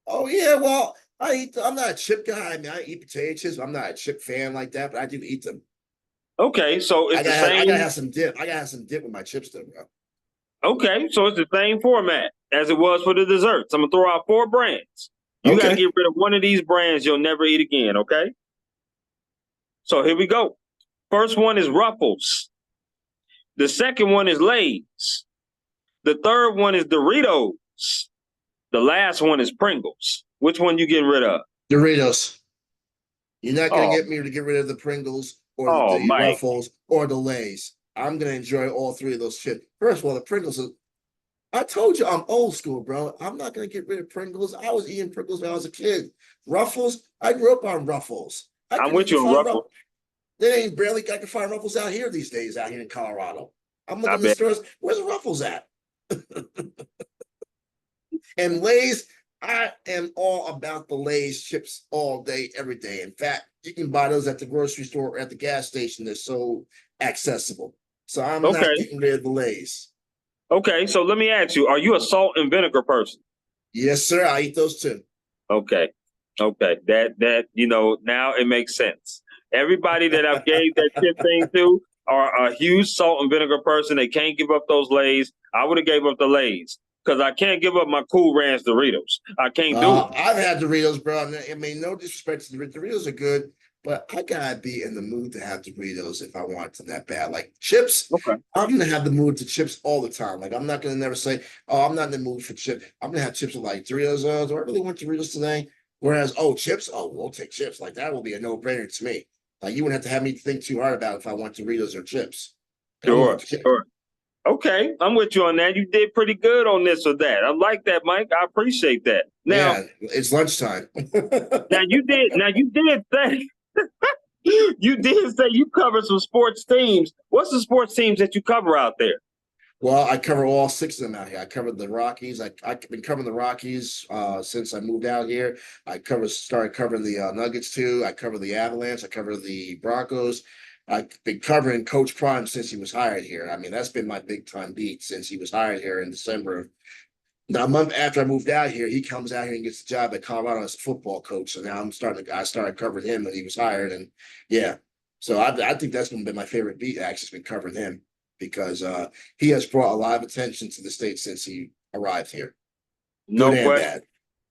Oh yeah, well, I eat. I'm not a chip guy. I mean, I eat potato chips. I'm not a chip fan like that, but I do eat them. Okay, so it's the I gotta same. have some dip. I gotta have some dip with my chips, though, bro. Okay, so it's the same format as it was for the desserts. I'm gonna throw out four brands. You got to Okay. get rid of one of these brands you'll never eat again. Okay. So here we go. First one is Ruffles. The second one is Lay's. The third one is Doritos. The last one is Pringles. Which one you getting rid of? Doritos. You're not gonna Oh, get me to get rid of the Pringles or oh, the Mike. Ruffles or the Lays. I'm gonna enjoy all three of those chips. First of all, the Pringles are. I told you I'm old school, bro. I'm not gonna get rid of Pringles. I was eating Pringles when I was a kid. Ruffles. I grew up on Ruffles. I I'm couldn't with even you on find Ruffles. Ruffles. They ain't barely I can find Ruffles out here these days, out here in Colorado. I'm I looking in the bet. stores. Where's the Ruffles at? And Lay's, I am all about the Lay's chips all day, every day. In fact, you can buy those at the grocery store or at the gas station. They're so accessible. So I'm not Okay. getting rid of the Lay's. Okay, so let me ask you: are you a salt and vinegar person? Yes, sir. I eat those too. Okay, okay, now it makes sense. Everybody that I've gave that chip thing to are a huge salt and vinegar person. They can't give up those Lays. I would have gave up the Lays because I can't give up my Cool Ranch Doritos. I can't do it. I've had Doritos, bro. I mean, no disrespect to the Doritos are good, but I gotta be in the mood to have Doritos if I want them that bad. Like chips, Okay. I'm gonna have the mood to chips all the time. Like I'm not gonna never say, "Oh, I'm not in the mood for chips." I'm gonna have chips with like Doritos. Do I really want Doritos today? Whereas, oh, chips, oh, we'll take chips. Like that will be a no-brainer to me. Like you wouldn't have to have me think too hard about if I want Doritos or chips. I'm gonna Sure, want the chip. sure. Okay, I'm with you on that. You did pretty good on this or that. I like that, Mike. I appreciate that. Yeah, it's lunchtime. Now you did say you did say you cover some sports teams. What's the sports teams that you cover out there? Well, I cover all six of them out here. I covered the Rockies. I've been covering the Rockies since I moved out here. Started covering the Nuggets too. I cover the Avalanche. I cover the Broncos. I've been covering Coach Prime since he was hired here. I mean, that's been my big time beat since he was hired here in December. Now, a month after I moved out here, he comes out here and gets the job at Colorado as a football coach. So now I started covering him when he was hired. And yeah, so I think that's going to be my favorite beat, actually, has been covering him because he has brought a lot of attention to the state since he arrived here, good No and question.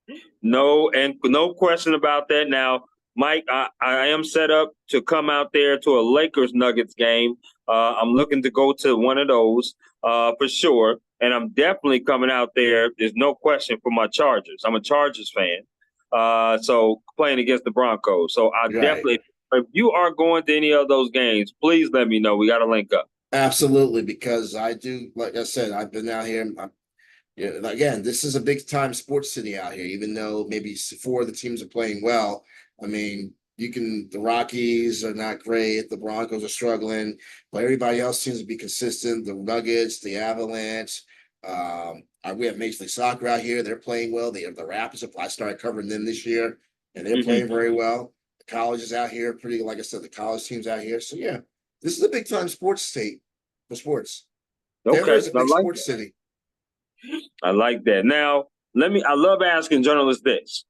bad. No question about that. Now, Mike, I am set up to come out there to a Lakers Nuggets game. I'm looking to go to one of those for sure, and I'm definitely coming out there. There's no question for my Chargers. I'm a Chargers fan, so playing against the Broncos. So I Right. definitely, if you are going to any of those games, please let me know. We got to link up. Absolutely, because I do, like I said, I've been out here. Yeah, and again, this is a big time sports city out here, even though maybe four of the teams are playing well. I mean, the Rockies are not great, the Broncos are struggling, but everybody else seems to be consistent. The Nuggets, the Avalanche, we have Major League Soccer out here. They're playing well. The Raptors, I started covering them this year, and they're Mhm. playing very well. The colleges out here, pretty, like I said, the college teams out here. So, yeah, this is a big time sports state for sports. Denver Okay, is a I big like sports that. city. I like that. Now, I love asking journalists this.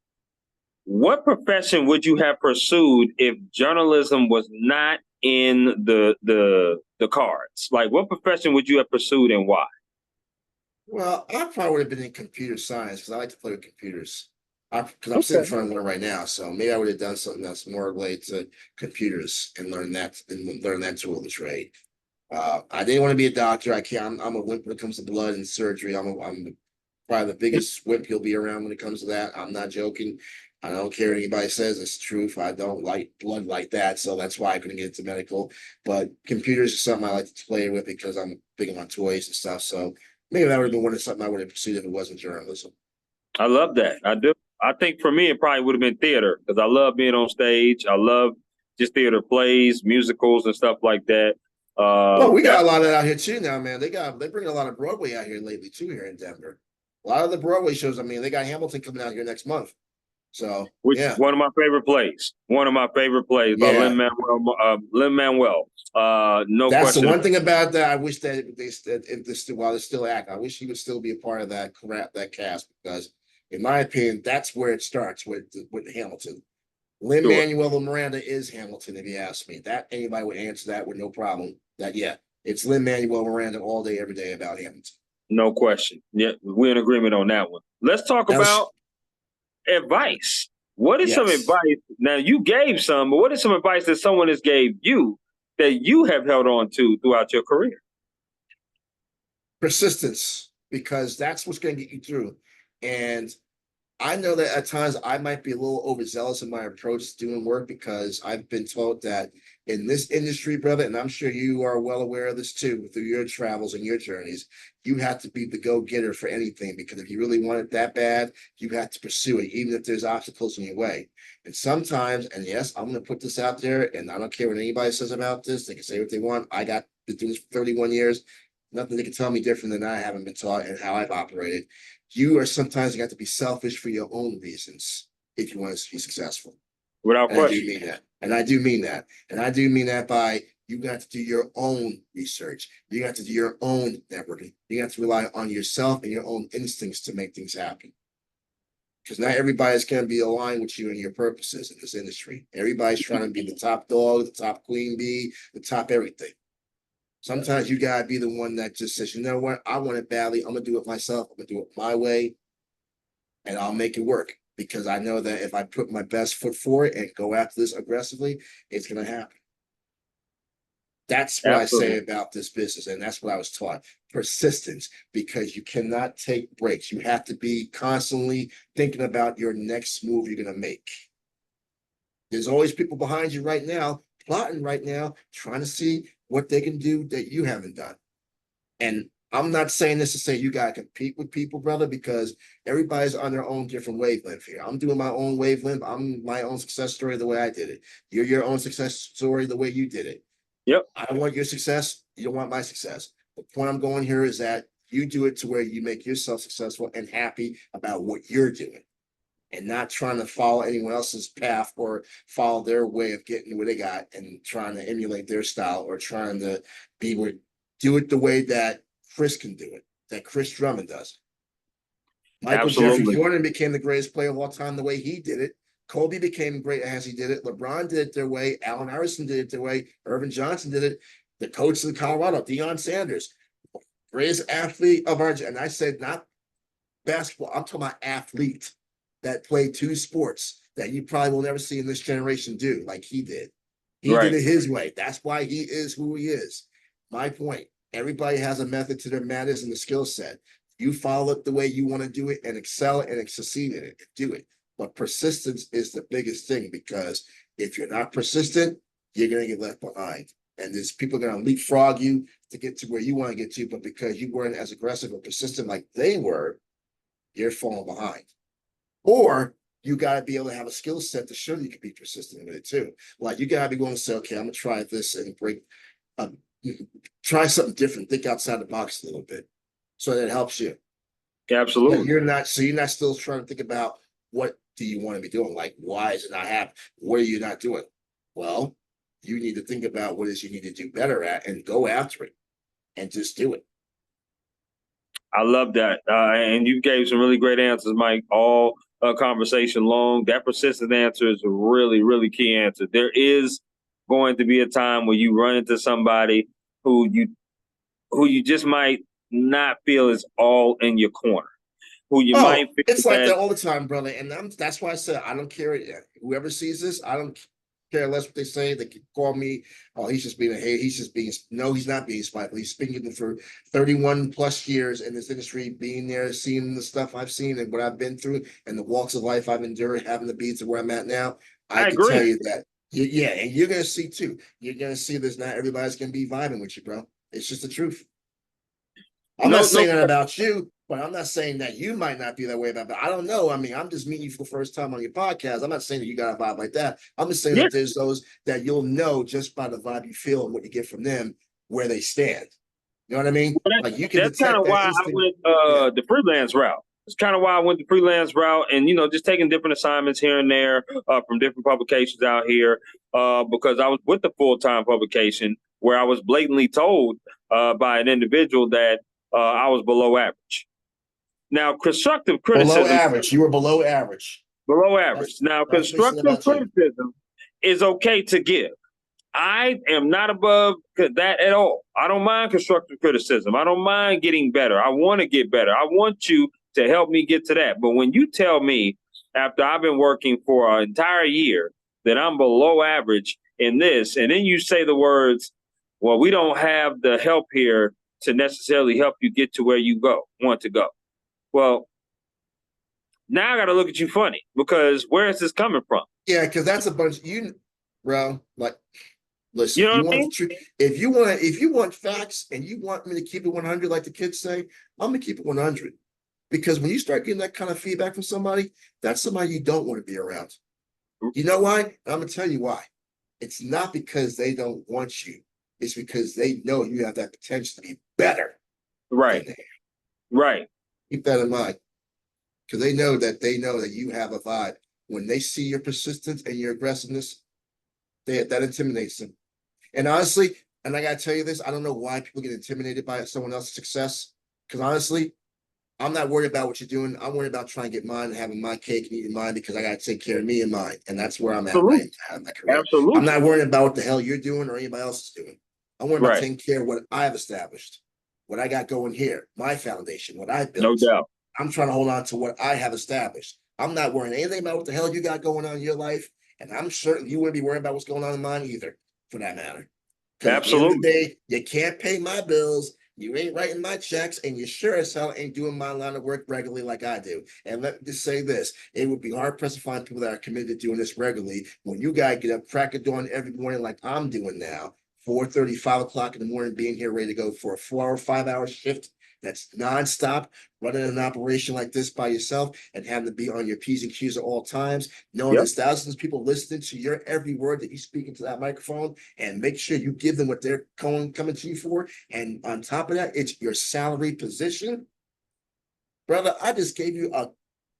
What profession would you have pursued if journalism was not in the cards? Like, what profession would you have pursued and why? Well, I probably would have been in computer science because I like to play with computers. Because I'm sitting in Okay. front of one right now, so maybe I would have done something that's more related to computers and learn that tool of the trade. I didn't want to be a doctor. I can't. I'm a wimp when it comes to blood and surgery. I'm probably the biggest wimp you'll be around when it comes to that. I'm not joking. I don't care what anybody says. It's the truth. I don't like blood like that, so that's why I couldn't get into medical. But computers is something I like to play with because I'm big on toys and stuff. So maybe that would have been something I would have pursued if it wasn't journalism. I love that. I do. I think for me, it probably would have been theater because I love being on stage. I love just theater plays, musicals, and stuff like that. Well, we got That's a lot of that out here too now, man. They bring a lot of Broadway out here lately too here in Denver. A lot of the Broadway shows. I mean, they got Hamilton coming out here next month. So which yeah, one of my favorite plays. One of my favorite plays by yeah. Lin Manuel. No That's the question. one thing about that. I wish that if this still while they still act, I wish he would still be a part of that cast because, in my opinion, that's where it starts with Hamilton. Lin Sure. Manuel Miranda is Hamilton. If you ask me, that anybody would answer that with no problem. That yeah, it's Lin Manuel Miranda all day, every day about Hamilton. No question. Yeah, we're in agreement on that one. Let's talk Now, about advice. What is some yes, advice? Now you gave some, but what is some advice that someone has gave you that you have held on to throughout your career? persistence because that's what's going to get you through. And I know that at times I might be a little overzealous in my approach to doing work because I've been told that in this industry, brother, and I'm sure you are well aware of this too through your travels and your journeys, you have to be the go-getter for anything because if you really want it that bad, you have to pursue it, even if there's obstacles in your way. And sometimes, and yes, I'm going to put this out there, and I don't care what anybody says about this, they can say what they want. Been doing this for 31 years. Nothing they can tell me different than I haven't been taught and how I've operated. You are sometimes got to be selfish for your own reasons if you want to be successful. Without And I do question. mean that. And I do mean that. And I do mean that by You got to do your own research. You got to do your own networking. You got to rely on yourself and your own instincts to make things happen. Because not everybody's going to be aligned with you and your purposes in this industry. Everybody's trying to be the top dog, the top queen bee, the top everything. Sometimes you got to be the one that just says, you know what, I want it badly. I'm going to do it myself. I'm going to do it my way, and I'll make it work. Because I know that if I put my best foot forward and go after this aggressively, it's going to happen. That's what Absolutely. I say about this business, and that's what I was taught. Persistence, because you cannot take breaks. You have to be constantly thinking about your next move you're going to make. There's always people behind you right now, plotting right now, trying to see what they can do that you haven't done. And I'm not saying this to say you got to compete with people, brother, because everybody's on their own different wavelength here. I'm doing my own wavelength. I'm my own success story the way I did it. You're your own success story the way you did it. Yep. I don't want your success. You don't want my success. The point I'm going here is that you do it to where you make yourself successful and happy about what you're doing, and not trying to follow anyone else's path or follow their way of getting what they got and trying to emulate their style or trying to do it the way that Chris can do it, that Chris Drummond does. Michael Jeffrey Absolutely. Jordan became the greatest player of all time the way he did it. Kobe became great as he did it. LeBron did it their way. Allen Iverson did it their way. Irvin Johnson did it. The coach of Colorado, Deion Sanders, greatest athlete of our, and I said not basketball, I'm talking about athlete that played two sports that you probably will never see in this generation do like he did. He did Right. it his way. That's why he is who he is. My point. Everybody has a method to their madness and the skill set. You follow it the way you want to do it and excel and succeed in it. Do it. But persistence is the biggest thing, because if you're not persistent, you're going to get left behind. And there's people going to leapfrog you to get to where you want to get to. But because you weren't as aggressive or persistent like they were, you're falling behind. Or you got to be able to have a skill set to show you can be persistent with it too. Like you got to be willing to say, okay, I'm going to try this and try something different. Think outside the box a little bit, so that it helps you. Absolutely. You're not still trying to think about what do you want to be doing? Like, why is it not happening? What are you not doing? Well, you need to think about what it is you need to do better at and go after it and just do it. I love that. And you gave some really great answers, Mike. All conversation long. That persistent answer is a really, really key answer. There is going to be a time where you run into somebody who you just might not feel is all in your corner. Who you might feel it's like that that all the time, brother. And that's why I said I don't care. Whoever sees this, I don't care less what they say. They can call me, oh, he's just being a hater. He's just being, no, he's not being spiteful. He's speaking for 31 plus years in this industry, being there, seeing the stuff I've seen and what I've been through and the walks of life I've endured, having to be to where I'm at now. I can agree. tell you that. Yeah, and you're going to see too. You're going to see there's not everybody's going to be vibing with you, bro. It's just the truth. I'm not saying that about you, but I'm not saying that you might not be that way about it. I don't know. I mean, I'm just meeting you for the first time on your podcast. I'm not saying that you got a vibe like that. I'm just saying that there's those that you'll know just by the vibe you feel and what you get from them where they stand. You know what I mean? Well, like you can that's kind of why I went the freelance route. It's kind of why I went the freelance route, and just taking different assignments here and there from different publications out here, because I was with the full-time publication where I was blatantly told by an individual that I was below average. Now, constructive criticism. Below average. You were below average. Below average. Now, constructive criticism is okay to give. I am not above that at all. I don't mind constructive criticism. I don't mind getting better. I want to get better. I want you to help me get to that. But when you tell me after I've been working for an entire year that I'm below average in this, and then you say the words, well, we don't have the help here to necessarily help you get to where you want to go. Well, now I got to look at you funny, because where is this coming from? Yeah, because that's a bunch bro, like, listen, you know what I mean? If you want facts and you want me to keep it 100, like the kids say, I'm gonna keep it 100. Because when you start getting that kind of feedback from somebody, that's somebody you don't want to be around. You know why? And I'm gonna tell you why. It's not because they don't want you. It's because they know you have that potential to be better. Right. Right. Keep that in mind. Because they know that you have a vibe. When they see your persistence and your aggressiveness, that intimidates them. And honestly, and I gotta tell you this, I don't know why people get intimidated by someone else's success. Because honestly, I'm not worried about what you're doing. I'm worried about trying to get mine and having my cake and eating mine because I got to take care of me and mine. And that's where I'm at right Absolutely. now in my career. I'm Absolutely. not worried about what the hell you're doing or anybody else is doing. I'm worried about Right. taking care of what I've established, what I got going here, my foundation, what I No built. doubt. I'm trying to hold on to what I have established. I'm not worrying anything about what the hell you got going on in your life. And I'm certain you wouldn't be worrying about what's going on in mine either, for that matter. Because at the end of the Absolutely. day, you can't pay my bills. You ain't writing my checks, and you sure as hell ain't doing my line of work regularly like I do. And let me just say this: it would be hard pressed to find people that are committed to doing this regularly. When you guys get up, crack of dawn every morning, like I'm doing now, 4:30, 5 o'clock in the morning, being here ready to go for a 4 or 5 hour shift that's nonstop, running an operation like this by yourself and having to be on your P's and Q's at all times, knowing Yep. there's thousands of people listening to your every word that you speak into that microphone, and make sure you give them what they're coming to you for. And on top of that, it's your salary position. Brother, I just gave you a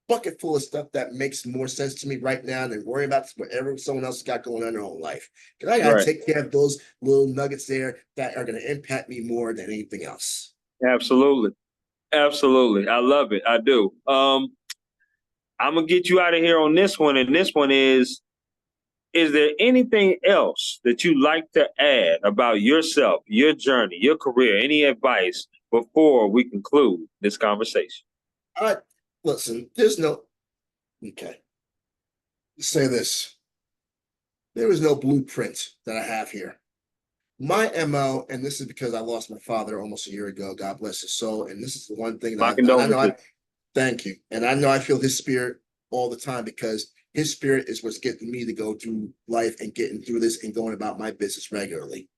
bucket full of stuff that makes more sense to me right now than worry about whatever someone else has got going on in their own life. Because I got to Right. take care of those little nuggets there that are going to impact me more than anything else. Absolutely. Absolutely. I love it. I do. I'm gonna get you out of here on this one, and this one is there anything else that you like to add about yourself, your journey, your career, any advice before we conclude this conversation? I listen, there's no okay. Say this. There is no blueprint that I have here. My MO, and this is because I lost my father almost a year ago, God bless his soul. And this is the one thing My that I know condolences. I thank you. And I know I feel his spirit all the time because his spirit is what's getting me to go through life and getting through this and going about my business regularly.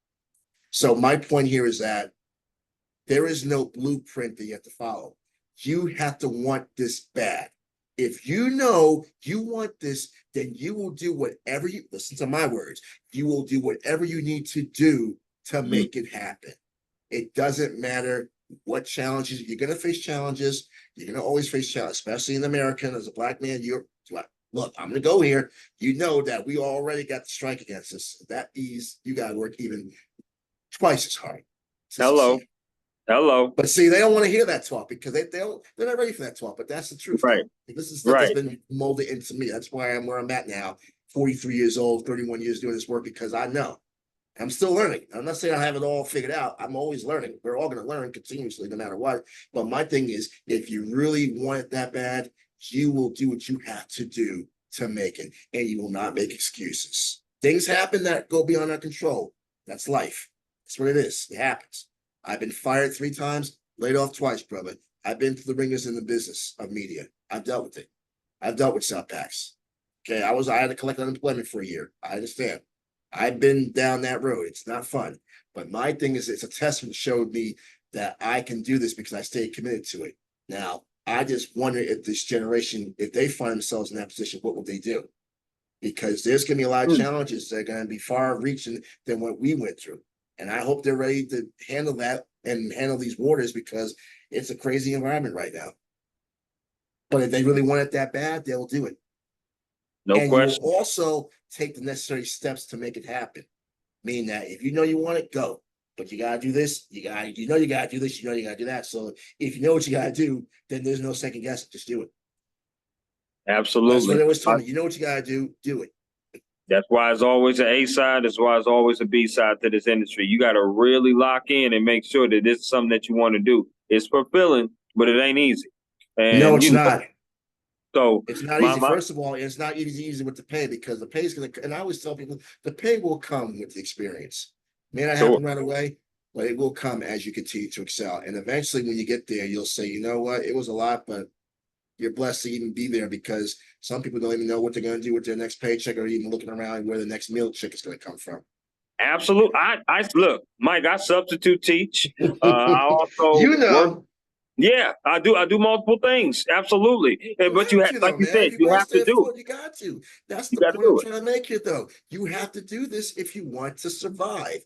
So my point here is that there is no blueprint that you have to follow. You have to want this bad. If you know you want this, then you will do whatever you listen to my words. You will do whatever you need to do to Mhm. make it happen. It doesn't matter what challenges you're going to face. Challenges you're going to always face challenges, especially in America. As a black man, you're look. I'm going to go here. You know that we already got the strike against us. That means you got to work even twice as hard to Hello. succeed. Hello. But see, they don't want to hear that talk because they're not ready for that talk. But that's the truth, Right. though. This is stuff that's Right. been molded into me. That's why I'm where I'm at now, 43 years old, 31 years doing this work because I know. I'm still learning. I'm not saying I have it all figured out. I'm always learning. We're all going to learn continuously, no matter what. But my thing is, if you really want it that bad, you will do what you have to do to make it, and you will not make excuses. Things happen that go beyond our control. That's life. That's what it is. It happens. I've been fired 3 times, laid off twice, brother. I've been through the ringers in the business of media. I've dealt with it. I've dealt with setbacks. Okay, I had to collect unemployment for a year. I understand. I've been down that road. It's not fun. But my thing is, it's a testament showed me that I can do this because I stayed committed to it. Now, I just wonder if this generation, if they find themselves in that position, what will they do? Because there's going to be a lot of Mm. challenges that are going to be far reaching than what we went through. And I hope they're ready to handle that and handle these waters because it's a crazy environment right now. But if they really want it that bad, they'll do it. No And you will question. also take the necessary steps to make it happen. Meaning that if you know you want it, go. But you gotta do this, you know you gotta do this, you know you gotta do that. So if you know what you gotta do, then there's no second guess. Just do it. That's what Absolutely. they always told me. You know what you gotta do it. That's why it's always an A side. That's why it's always a B side to this industry. You got to really lock in and make sure that this is something that you want to do. It's fulfilling, but it ain't easy. No, And it's not. so It's not my easy. my First of all, it's not easy with the pay because the pay is gonna, and I always tell people the pay will come with the experience. May not sure, happen right away, but it will come as you continue to excel. And eventually when you get there, you'll say, you know what, it was a lot, but you're blessed to even be there because some people don't even know what they're going to do with their next paycheck or even looking around where the next meal check is going to come from. absolute. I look, Mike. I substitute teach. I also You work. know, Yeah, I do. I do multiple things. Absolutely. you But you have have, to like though, you man. said, If you're you going to have to stay do it. afloat, you got to. That's You the got to point I'm do it. trying to make here, though. You have to do this if you want to survive.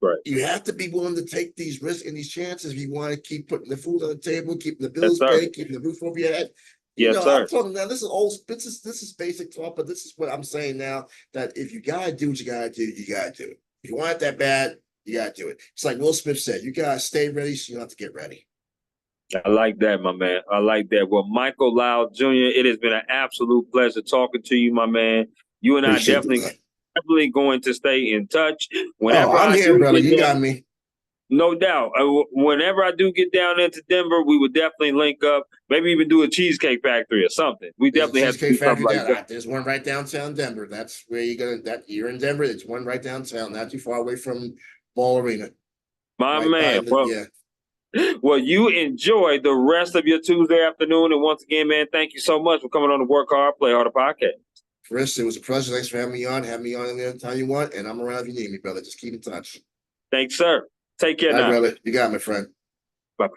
Right. You have to be willing to take these risks and these chances if you want to keep putting the food on the table, keeping the Yes, bills sir. paid, keeping the roof over your head. You Yes, know, I'm sir. talking now. This is old. This is basic talk, but this is what I'm saying now. That if you gotta do what you gotta do, you gotta do it. If you want it that bad, you gotta do it. It's like Will Smith said, you gotta stay ready, so you don't have to get ready. I like that, my man. I like that. Well, Michael Lyle Jr., it has been an absolute pleasure talking to you, my man. You and I Appreciate definitely, that. definitely going to stay in touch. Oh, Whenever I'm I here, do brother. get You down, got me. no doubt. Whenever I do get down into Denver, we would definitely link up. Maybe even do a cheesecake factory or something. We There's a definitely have to cheesecake do something factory like that. There's one right downtown Denver. That's where you're in Denver. It's one right downtown, not too far away from Ball Arena. My Right by man. the Well, yeah. well, you enjoy the rest of your Tuesday afternoon. And once again, man, thank you so much for coming on the Work Hard, Play Harder podcast. Chris, it was a pleasure. Thanks for having me on. Have me on anytime you want, and I'm around if you need me, brother. Just keep in touch. Thanks, sir. Take care All right, now. brother. You got it, my friend. Bye-bye.